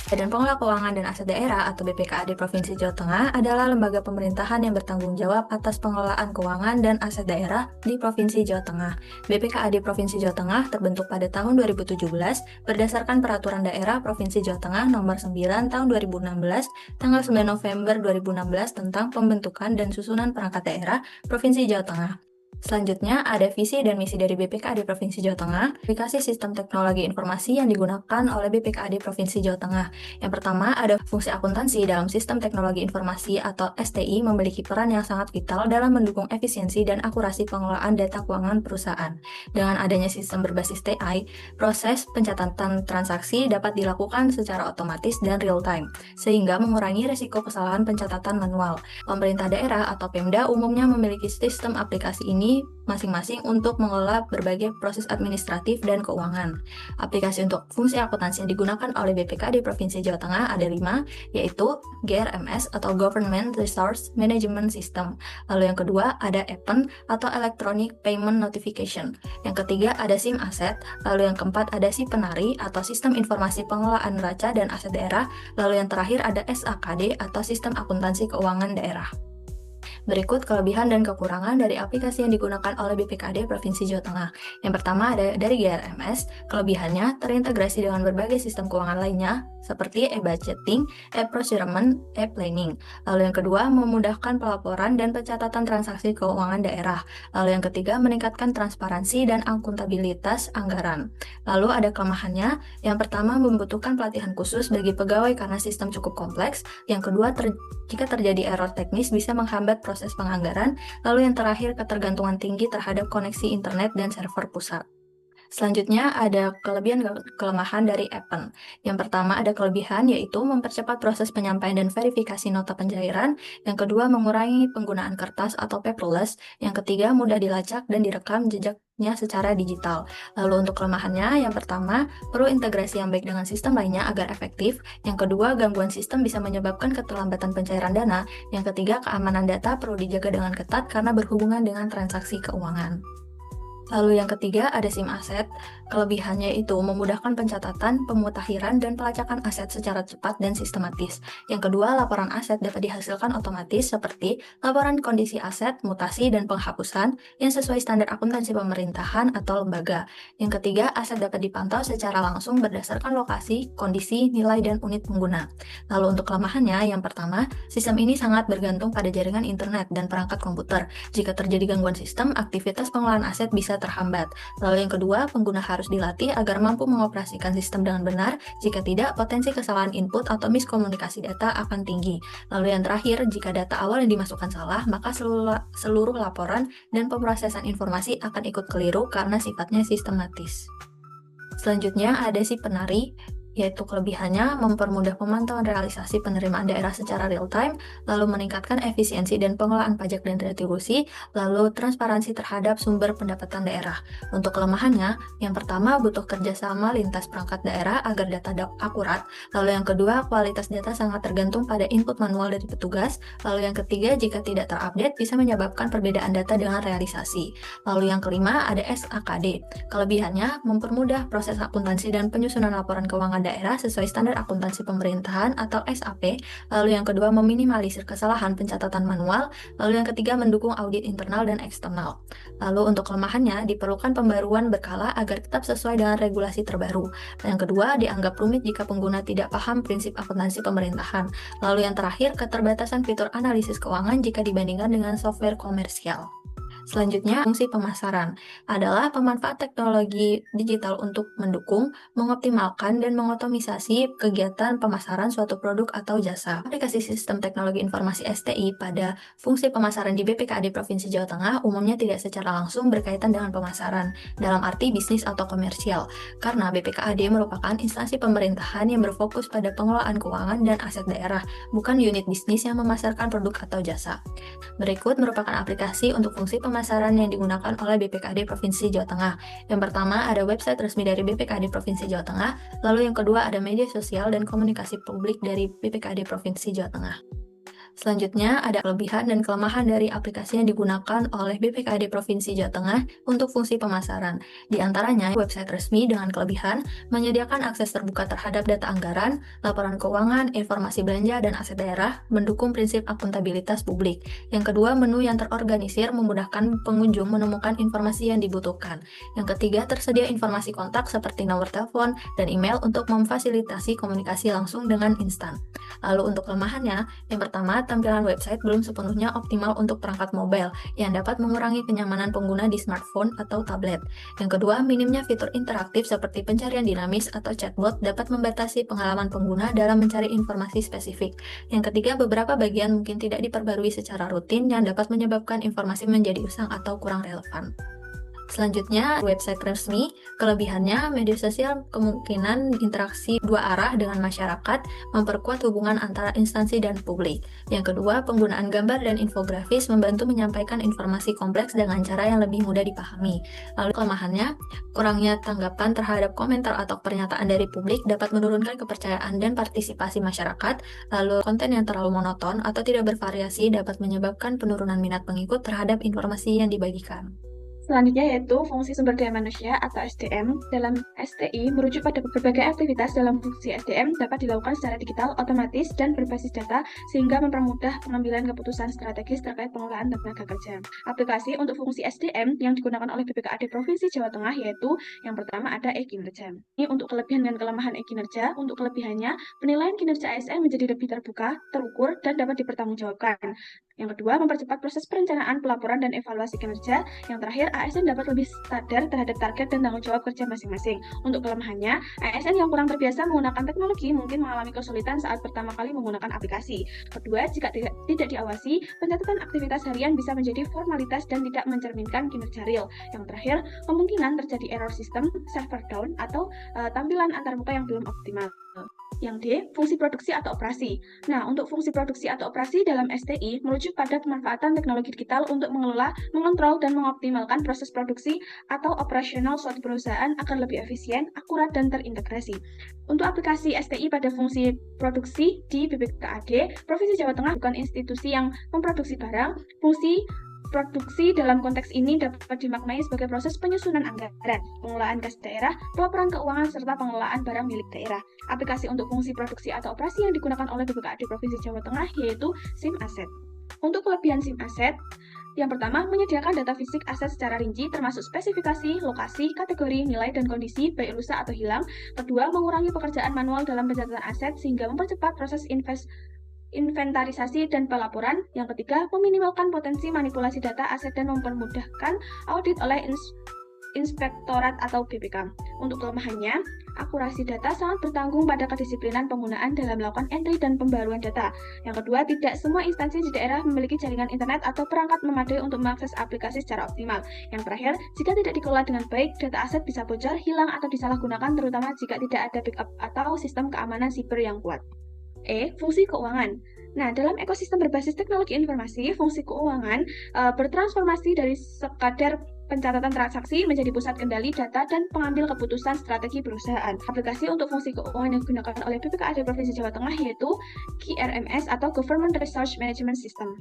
Badan Pengelola Keuangan dan Aset Daerah atau BPKAD Provinsi Jawa Tengah adalah lembaga pemerintahan yang bertanggung jawab atas pengelolaan keuangan dan aset daerah di Provinsi Jawa Tengah. BPKAD Provinsi Jawa Tengah terbentuk pada tahun 2017 berdasarkan Peraturan Daerah Provinsi Jawa Tengah Nomor 9 Tahun 2016, tanggal 9 November 2016 tentang pembentukan dan susunan perangkat daerah Provinsi Jawa Tengah. Selanjutnya, ada visi dan misi dari BPKAD Provinsi Jawa Tengah, aplikasi sistem teknologi informasi yang digunakan oleh BPKAD Provinsi Jawa Tengah. Yang pertama, ada fungsi akuntansi dalam sistem teknologi informasi atau STI memiliki peran yang sangat vital dalam mendukung efisiensi dan akurasi pengelolaan data keuangan perusahaan. Dengan adanya sistem berbasis TI, proses pencatatan transaksi dapat dilakukan secara otomatis dan real-time, sehingga mengurangi risiko kesalahan pencatatan manual. Pemerintah daerah atau Pemda umumnya memiliki sistem aplikasi ini masing-masing untuk mengelola berbagai proses administratif dan keuangan. Aplikasi untuk fungsi akuntansi yang digunakan oleh BPKAD Provinsi Jawa Tengah ada 5, yaitu GRMS atau Government Resource Management System. Lalu yang kedua ada EPEN atau Electronic Payment Notification. Yang ketiga ada SIM Aset. Lalu yang keempat ada SIPenari atau Sistem Informasi Pengelolaan Neraca dan Aset Daerah. Lalu yang terakhir ada SAKD atau Sistem Akuntansi Keuangan Daerah. Berikut kelebihan dan kekurangan dari aplikasi yang digunakan oleh BPKAD Provinsi Jawa Tengah. Yang pertama ada dari GRMS, kelebihannya terintegrasi dengan berbagai sistem keuangan lainnya, seperti e-budgeting, e-procurement, e-planning. Lalu yang kedua, memudahkan pelaporan dan pencatatan transaksi keuangan daerah. Lalu yang ketiga, meningkatkan transparansi dan akuntabilitas anggaran. Lalu ada kelemahannya, yang pertama membutuhkan pelatihan khusus bagi pegawai karena sistem cukup kompleks. Yang kedua, jika terjadi error teknis bisa menghambat proses penganggaran. Lalu yang terakhir, ketergantungan tinggi terhadap koneksi internet dan server pusat. Selanjutnya ada kelebihan kelemahan dari EPEN. Yang pertama ada kelebihan yaitu mempercepat proses penyampaian dan verifikasi nota pencairan. Yang kedua mengurangi penggunaan kertas atau paperless. Yang ketiga mudah dilacak dan direkam jejaknya secara digital. Lalu untuk kelemahannya, yang pertama perlu integrasi yang baik dengan sistem lainnya agar efektif. Yang kedua gangguan sistem bisa menyebabkan keterlambatan pencairan dana. Yang ketiga keamanan data perlu dijaga dengan ketat karena berhubungan dengan transaksi keuangan. Lalu yang ketiga ada SIM Aset. Kelebihannya itu memudahkan pencatatan, pemutakhiran, dan pelacakan aset secara cepat dan sistematis. Yang kedua, laporan aset dapat dihasilkan otomatis seperti laporan kondisi aset, mutasi, dan penghapusan yang sesuai standar akuntansi pemerintahan atau lembaga. Yang ketiga, aset dapat dipantau secara langsung berdasarkan lokasi, kondisi, nilai, dan unit pengguna. Lalu untuk kelemahannya, yang pertama, sistem ini sangat bergantung pada jaringan internet dan perangkat komputer. Jika terjadi gangguan sistem, aktivitas pengelolaan aset bisa terhambat. Lalu yang kedua, pengguna harus dilatih agar mampu mengoperasikan sistem dengan benar. Jika tidak, potensi kesalahan input atau miskomunikasi data akan tinggi. Lalu yang terakhir, jika data awal yang dimasukkan salah, maka seluruh laporan dan pemrosesan informasi akan ikut keliru karena sifatnya sistematis. Selanjutnya ada SIPenari, yaitu kelebihannya mempermudah pemantauan realisasi penerimaan daerah secara real-time, lalu meningkatkan efisiensi dan pengelolaan pajak dan retribusi, lalu transparansi terhadap sumber pendapatan daerah. Untuk kelemahannya, yang pertama butuh kerjasama lintas perangkat daerah agar data akurat, lalu yang kedua kualitas data sangat tergantung pada input manual dari petugas, lalu yang ketiga jika tidak terupdate bisa menyebabkan perbedaan data dengan realisasi. Lalu yang kelima ada SAKD. Kelebihannya mempermudah proses akuntansi dan penyusunan laporan keuangan daerah sesuai standar akuntansi pemerintahan atau SAP. Lalu yang kedua meminimalisir kesalahan pencatatan manual. Lalu yang ketiga mendukung audit internal dan eksternal. Lalu untuk kelemahannya diperlukan pembaruan berkala agar tetap sesuai dengan regulasi terbaru. Yang kedua dianggap rumit jika pengguna tidak paham prinsip akuntansi pemerintahan. Lalu yang terakhir keterbatasan fitur analisis keuangan jika dibandingkan dengan software komersial. Selanjutnya, fungsi pemasaran adalah pemanfaat teknologi digital untuk mendukung, mengoptimalkan, dan mengotomisasi kegiatan pemasaran suatu produk atau jasa. Aplikasi Sistem Teknologi Informasi STI pada fungsi pemasaran di BPKAD Provinsi Jawa Tengah umumnya tidak secara langsung berkaitan dengan pemasaran, dalam arti bisnis atau komersial, karena BPKAD merupakan instansi pemerintahan yang berfokus pada pengelolaan keuangan dan aset daerah, bukan unit bisnis yang memasarkan produk atau jasa. Berikut merupakan aplikasi untuk fungsi pemasaran yang digunakan oleh BPKAD Provinsi Jawa Tengah. Yang pertama ada website resmi dari BPKAD Provinsi Jawa Tengah, lalu yang kedua ada media sosial dan komunikasi publik dari BPKAD Provinsi Jawa Tengah. Selanjutnya, ada kelebihan dan kelemahan dari aplikasi yang digunakan oleh BPKAD Provinsi Jawa Tengah untuk fungsi pemasaran. Di antaranya, website resmi dengan kelebihan menyediakan akses terbuka terhadap data anggaran, laporan keuangan, informasi belanja, dan aset daerah, mendukung prinsip akuntabilitas publik. Yang kedua, menu yang terorganisir memudahkan pengunjung menemukan informasi yang dibutuhkan. Yang ketiga, tersedia informasi kontak seperti nomor telepon dan email untuk memfasilitasi komunikasi langsung dengan instan. Lalu untuk kelemahannya, yang pertama, tampilan website belum sepenuhnya optimal untuk perangkat mobile, yang dapat mengurangi kenyamanan pengguna di smartphone atau tablet. Yang kedua, minimnya fitur interaktif seperti pencarian dinamis atau chatbot dapat membatasi pengalaman pengguna dalam mencari informasi spesifik. Yang ketiga, beberapa bagian mungkin tidak diperbarui secara rutin yang dapat menyebabkan informasi menjadi usang atau kurang relevan. Selanjutnya, website resmi. Kelebihannya, media sosial kemungkinan interaksi dua arah dengan masyarakat, memperkuat hubungan antara instansi dan publik. Yang kedua, penggunaan gambar dan infografis membantu menyampaikan informasi kompleks dengan cara yang lebih mudah dipahami. Lalu kelemahannya, kurangnya tanggapan terhadap komentar atau pernyataan dari publik dapat menurunkan kepercayaan dan partisipasi masyarakat. Lalu konten yang terlalu monoton atau tidak bervariasi dapat menyebabkan penurunan minat pengikut terhadap informasi yang dibagikan. Selanjutnya yaitu fungsi sumber daya manusia atau SDM. Dalam STI merujuk pada berbagai aktivitas dalam fungsi SDM dapat dilakukan secara digital, otomatis, dan berbasis data sehingga mempermudah pengambilan keputusan strategis terkait pengelolaan tenaga kerja. Aplikasi untuk fungsi SDM yang digunakan oleh BPKAD Provinsi Jawa Tengah yaitu yang pertama ada e-kinerja. Ini untuk kelebihan dan kelemahan e-kinerja. Untuk kelebihannya, penilaian kinerja ASN menjadi lebih terbuka, terukur, dan dapat dipertanggungjawabkan. Yang kedua, mempercepat proses perencanaan, pelaporan, dan evaluasi kinerja. Yang terakhir, ASN dapat lebih sadar terhadap target dan tanggung jawab kerja masing-masing. Untuk kelemahannya, ASN yang kurang terbiasa menggunakan teknologi mungkin mengalami kesulitan saat pertama kali menggunakan aplikasi. Kedua, jika tidak diawasi, pencatatan aktivitas harian bisa menjadi formalitas dan tidak mencerminkan kinerja real. Yang terakhir, kemungkinan terjadi error sistem, server down, atau tampilan antarmuka yang belum optimal. Yang D, fungsi produksi atau operasi. Nah, untuk fungsi produksi atau operasi dalam STI merujuk pada pemanfaatan teknologi digital untuk mengelola, mengontrol, dan mengoptimalkan proses produksi atau operasional suatu perusahaan agar lebih efisien, akurat, dan terintegrasi. Untuk aplikasi STI pada fungsi produksi di BPKAD, Provinsi Jawa Tengah bukan institusi yang memproduksi barang. Fungsi produksi dalam konteks ini dapat dimaknai sebagai proses penyusunan anggaran, pengelolaan kas daerah, pelaporan keuangan, serta pengelolaan barang milik daerah. Aplikasi untuk fungsi produksi atau operasi yang digunakan oleh BPKAD Provinsi Jawa Tengah yaitu SIM Asset. Untuk kelebihan SIM Asset, yang pertama, menyediakan data fisik aset secara rinci termasuk spesifikasi, lokasi, kategori, nilai, dan kondisi, baik rusak atau hilang. Kedua, mengurangi pekerjaan manual dalam pencatatan aset sehingga mempercepat proses inventarisasi dan pelaporan. Yang ketiga, meminimalkan potensi manipulasi data aset dan mempermudahkan audit oleh inspektorat atau BPK. Untuk kelemahannya, akurasi data sangat bertanggung pada kedisiplinan penggunaan dalam melakukan entry dan pembaruan data. Yang kedua, tidak semua instansi di daerah memiliki jaringan internet atau perangkat memadai untuk mengakses aplikasi secara optimal. Yang terakhir, jika tidak dikelola dengan baik, data aset bisa bocor, hilang, atau disalahgunakan, terutama jika tidak ada backup atau sistem keamanan siber yang kuat. E. Fungsi keuangan. Nah, dalam ekosistem berbasis teknologi informasi, fungsi keuangan bertransformasi dari sekadar pencatatan transaksi menjadi pusat kendali data dan pengambil keputusan strategi perusahaan. Aplikasi untuk fungsi keuangan yang digunakan oleh BPKAD Provinsi Jawa Tengah yaitu GRMS atau Government Resource Management System.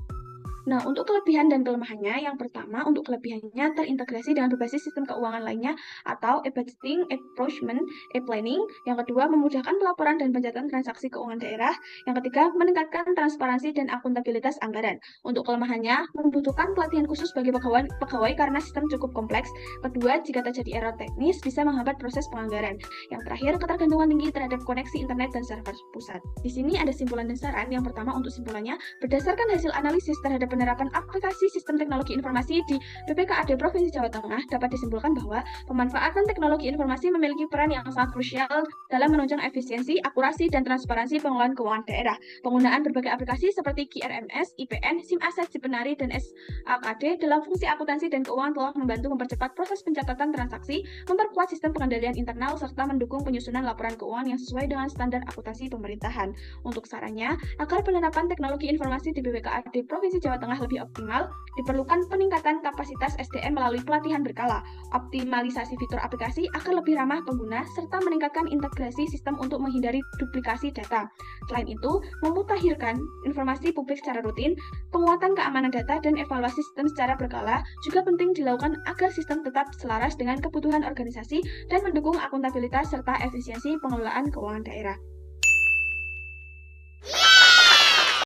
Nah, untuk kelebihan dan kelemahannya, yang pertama, untuk kelebihannya terintegrasi dengan berbasis sistem keuangan lainnya atau e-budgeting, e-procurement, e-planning. Yang kedua, memudahkan pelaporan dan pencatatan transaksi keuangan daerah. Yang ketiga, meningkatkan transparansi dan akuntabilitas anggaran. Untuk kelemahannya, membutuhkan pelatihan khusus bagi pegawai karena sistem cukup kompleks. Kedua, jika terjadi error teknis, bisa menghambat proses penganggaran. Yang terakhir, ketergantungan tinggi terhadap koneksi internet dan server pusat. Di sini ada simpulan dan saran. Yang pertama, untuk simpulannya, berdasarkan hasil analisis terhadap penerapan aplikasi sistem teknologi informasi di BPKAD Provinsi Jawa Tengah dapat disimpulkan bahwa pemanfaatan teknologi informasi memiliki peran yang sangat krusial dalam menunjang efisiensi, akurasi, dan transparansi pengelolaan keuangan daerah. Penggunaan berbagai aplikasi seperti GRMS, IPN, SIM Asset, Cipenari, dan SAKD dalam fungsi akuntansi dan keuangan telah membantu mempercepat proses pencatatan transaksi, memperkuat sistem pengendalian internal, serta mendukung penyusunan laporan keuangan yang sesuai dengan standar akuntansi pemerintahan. Untuk sarannya, agar penerapan teknologi informasi di BPKAD Provinsi Jawa Jawa Tengah lebih optimal, diperlukan peningkatan kapasitas SDM melalui pelatihan berkala, optimalisasi fitur aplikasi agar lebih ramah pengguna, serta meningkatkan integrasi sistem untuk menghindari duplikasi data. Selain itu, memutakhirkan informasi publik secara rutin, penguatan keamanan data, dan evaluasi sistem secara berkala juga penting dilakukan agar sistem tetap selaras dengan kebutuhan organisasi dan mendukung akuntabilitas serta efisiensi pengelolaan keuangan daerah.